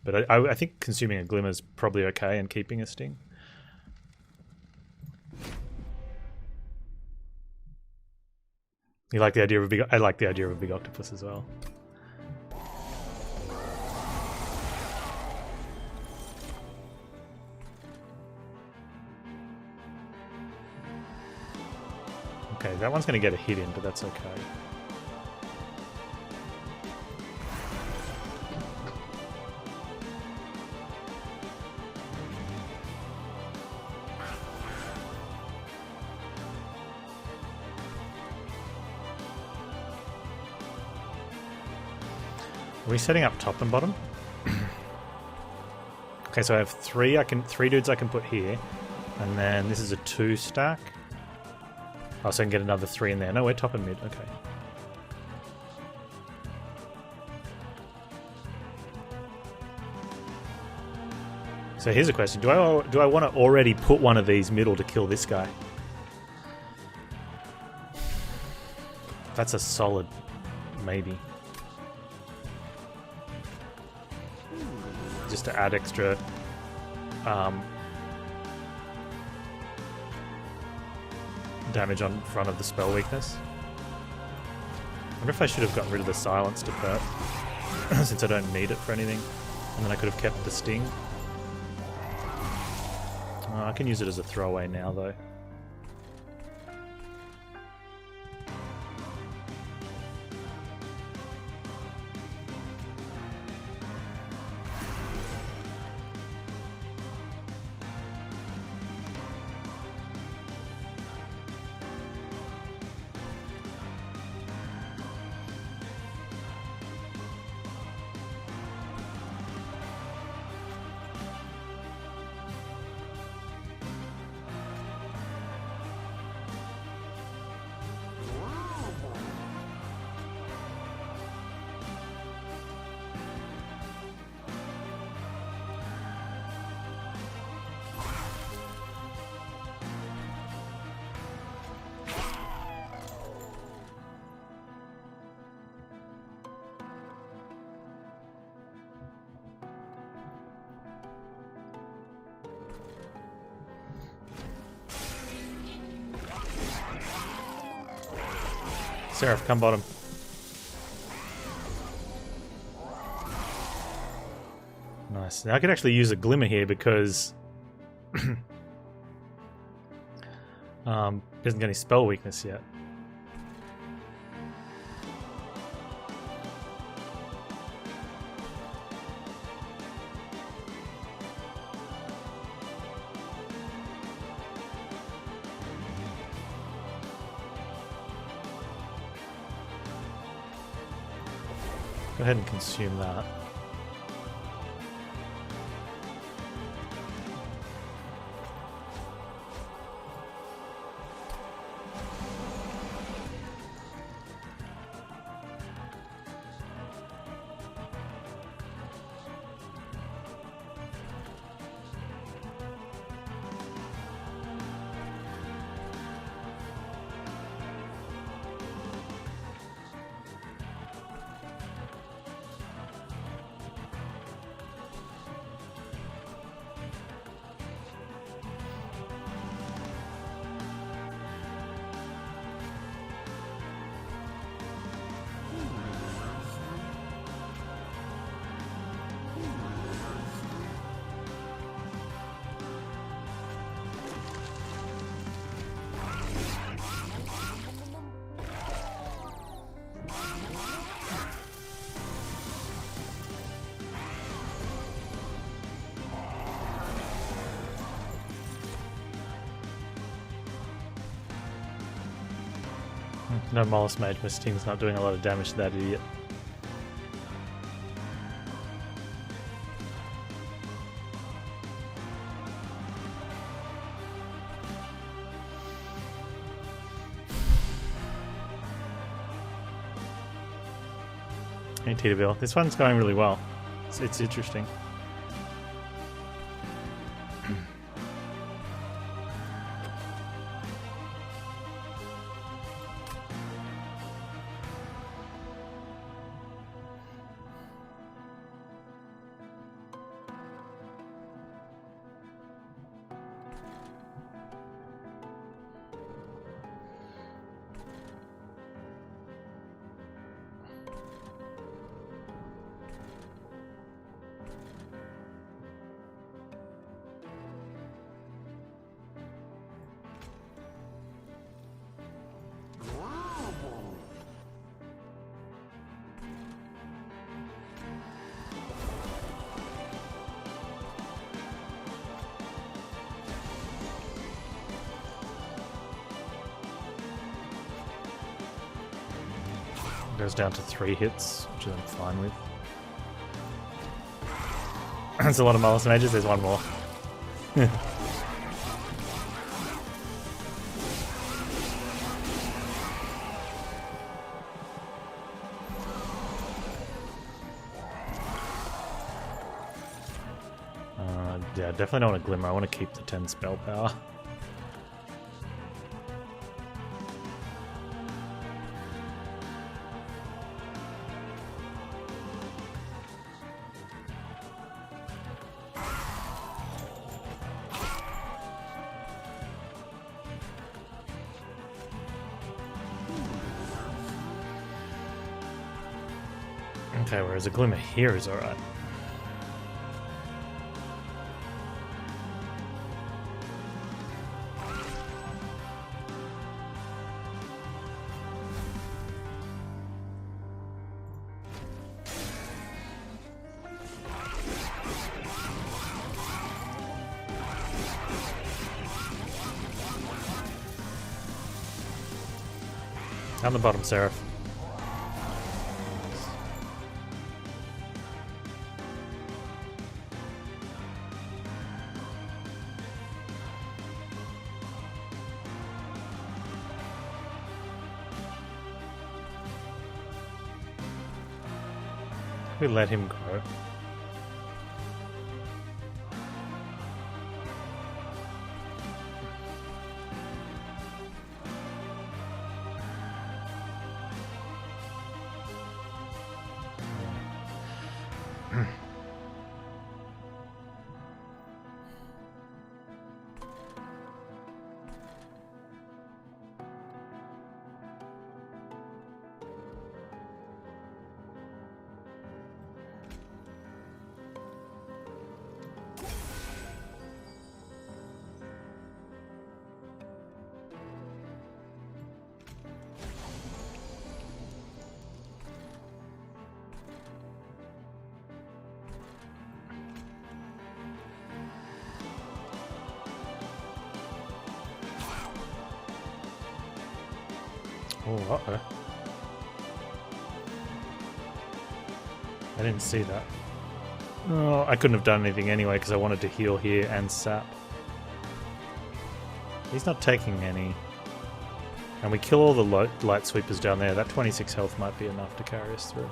But I think consuming a Glimmer is probably okay and keeping a Sting. You like the idea of a big... I like the idea of a big octopus as well. Okay, that one's going to get a hit in, but that's okay. Are we setting up top and bottom? Okay, so I have 3 dudes I can put here, and then this is a 2 stack. Oh, so I can get another 3 in there. No, we're top and mid. Okay. So here's a question: do I want to already put one of these middle to kill this guy? That's a solid maybe. Just to add extra damage on front of the spell weakness. I wonder if I should have gotten rid of the silence to perp, since I don't need it for anything. And then I could have kept the sting. I can use it as a throwaway now though. Seraph, come bottom. Nice. Now I can actually use a glimmer here because doesn't get any spell weakness yet. Go ahead and consume that. No Mollusk Mage, my sting's not doing a lot of damage to that idiot. Hey TWL, this one's going really well. It's interesting. Goes down to 3 hits, which I'm fine with. That's a lot of Mollusk Mages, there's one more. Yeah, I definitely don't want a Glimmer. I want to keep the 10 spell power. Okay, whereas a Glimmer here is alright. Down the bottom, Seraph. We let him grow. Oh, uh-oh. I didn't see that. Oh, I couldn't have done anything anyway because I wanted to heal here and sap. He's not taking any. And we kill all the light sweepers down there. That 26 health might be enough to carry us through.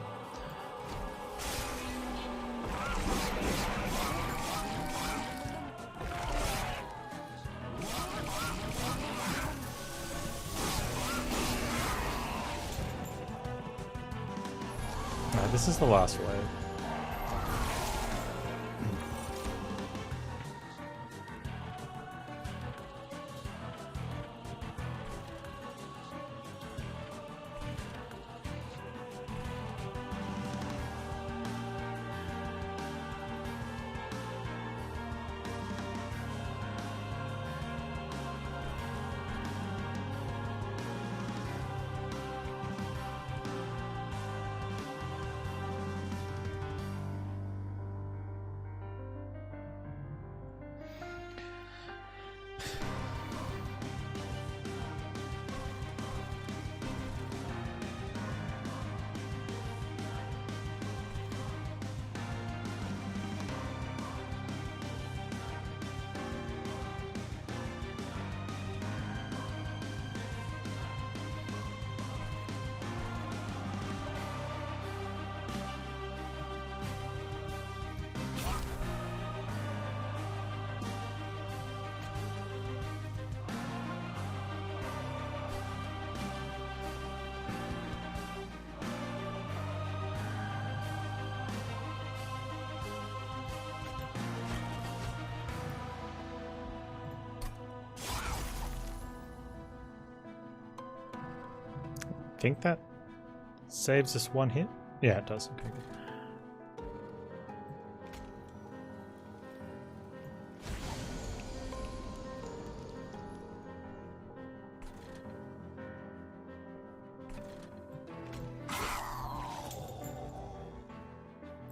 This is the last wave. I think that saves us one hit. Yeah, it does. Okay, good.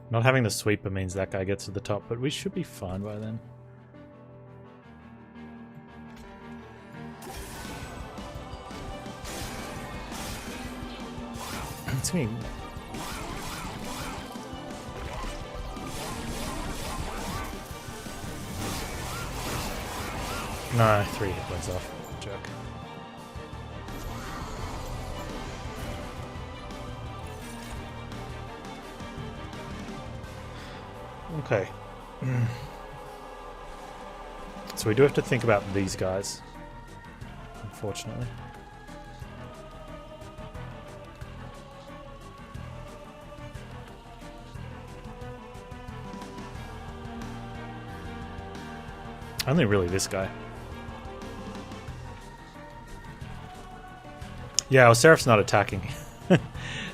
Not having the sweeper means that guy gets to the top, but we should be fine by then. It's me. No, 3 hit points off. Jerk. Okay. So we do have to think about these guys, unfortunately. Only really this guy. Yeah, well, Seraph's not attacking.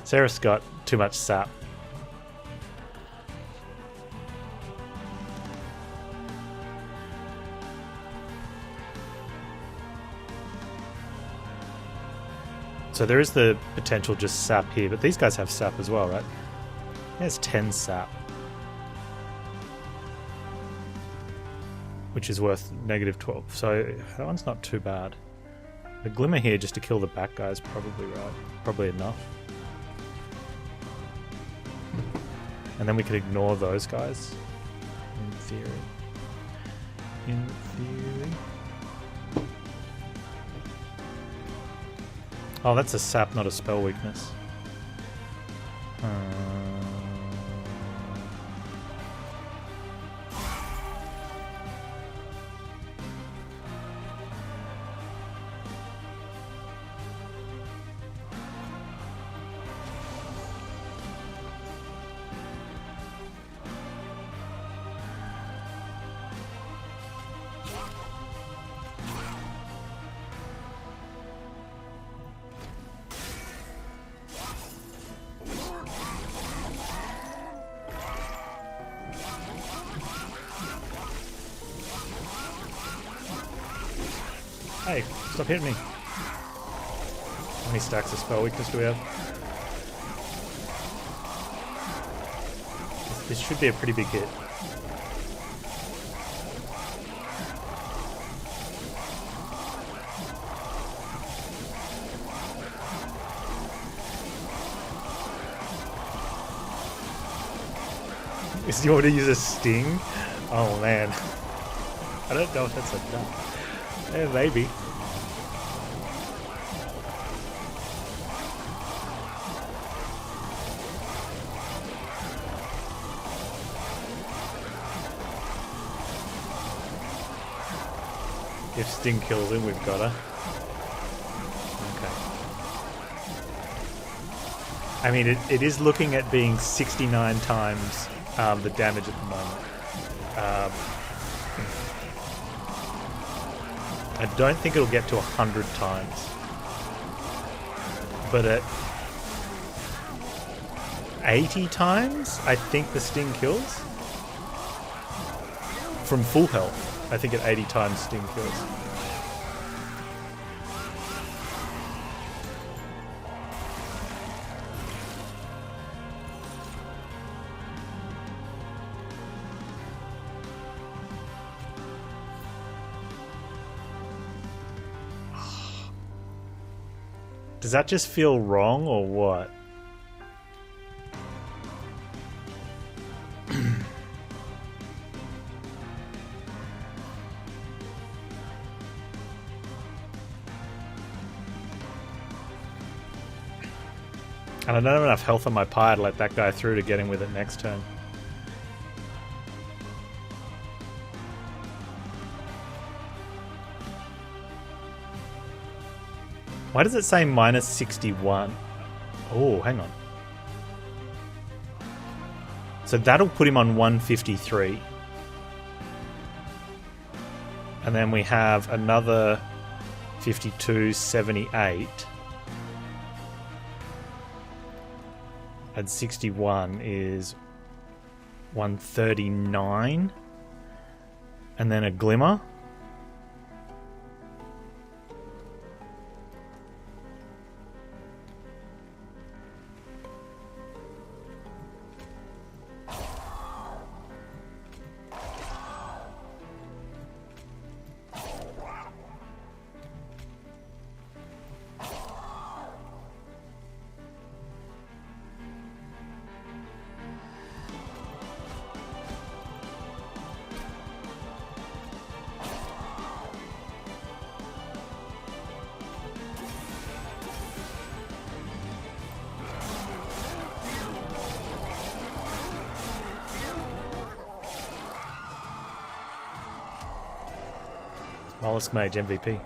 Seraph's got too much sap. So there is the potential just sap here, but these guys have sap as well, right? There's 10 sap. Which is worth -12. So that one's not too bad. The glimmer here just to kill the back guy is probably right. Probably enough. And then we could ignore those guys. In theory. In theory. Oh, that's a sap, not a spell weakness. Hey, stop hitting me. How many stacks of spell weakness do we have? This should be a pretty big hit. Do you want to use a sting? Oh man. I don't know if that's enough. Yeah, maybe. If Sting kills him, we've got her. Okay. I mean, it is looking at being 69 times the damage at the moment. I don't think it'll get to 100 times. But at 80 times, I think the Sting kills. From full health, I think at 80 times Sting kills. Does that just feel wrong or what? And I don't have enough health on my pyre to let that guy through to get him with it next turn. Why does it say minus 61? Oh, hang on. So that'll put him on 153. And then we have another 52.78. And 61 is 139. And then a glimmer. Mollusk Mage MVP.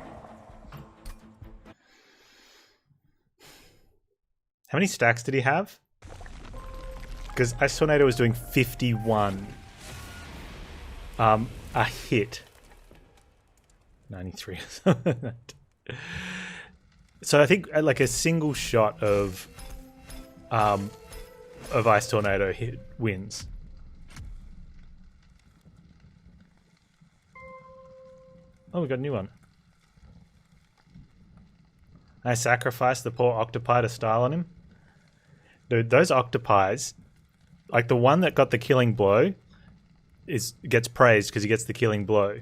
How many stacks did he have? Because Ice Tornado was doing 51. A hit. 93. So I think like a single shot of Ice Tornado hit wins. Oh, we got a new one. I sacrificed the poor octopi to style on him. Dude, those octopies, like the one that got the killing blow, gets praised because he gets the killing blow.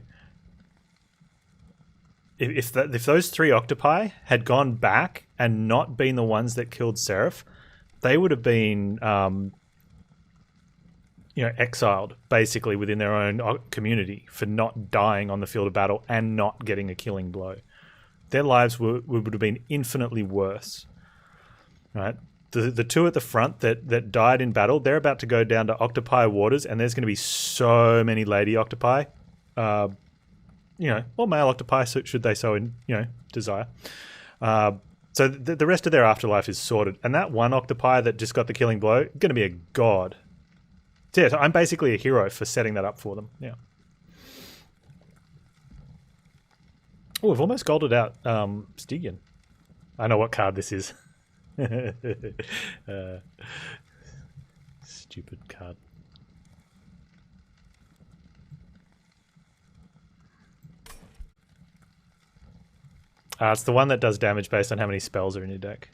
If those 3 octopi had gone back and not been the ones that killed Seraph, they would have been, exiled basically within their own community for not dying on the field of battle and not getting a killing blow. Their lives would have been infinitely worse. Right? The 2 at the front that died in battle, they're about to go down to octopi waters, and there's going to be so many lady octopi. Or male octopi, should they so desire. So the rest of their afterlife is sorted. And that one octopi that just got the killing blow, going to be a god. So yeah, so I'm basically a hero for setting that up for them. Yeah. Oh, we've almost golded out Stygian. I know what card this is. Stupid card. It's the one that does damage based on how many spells are in your deck.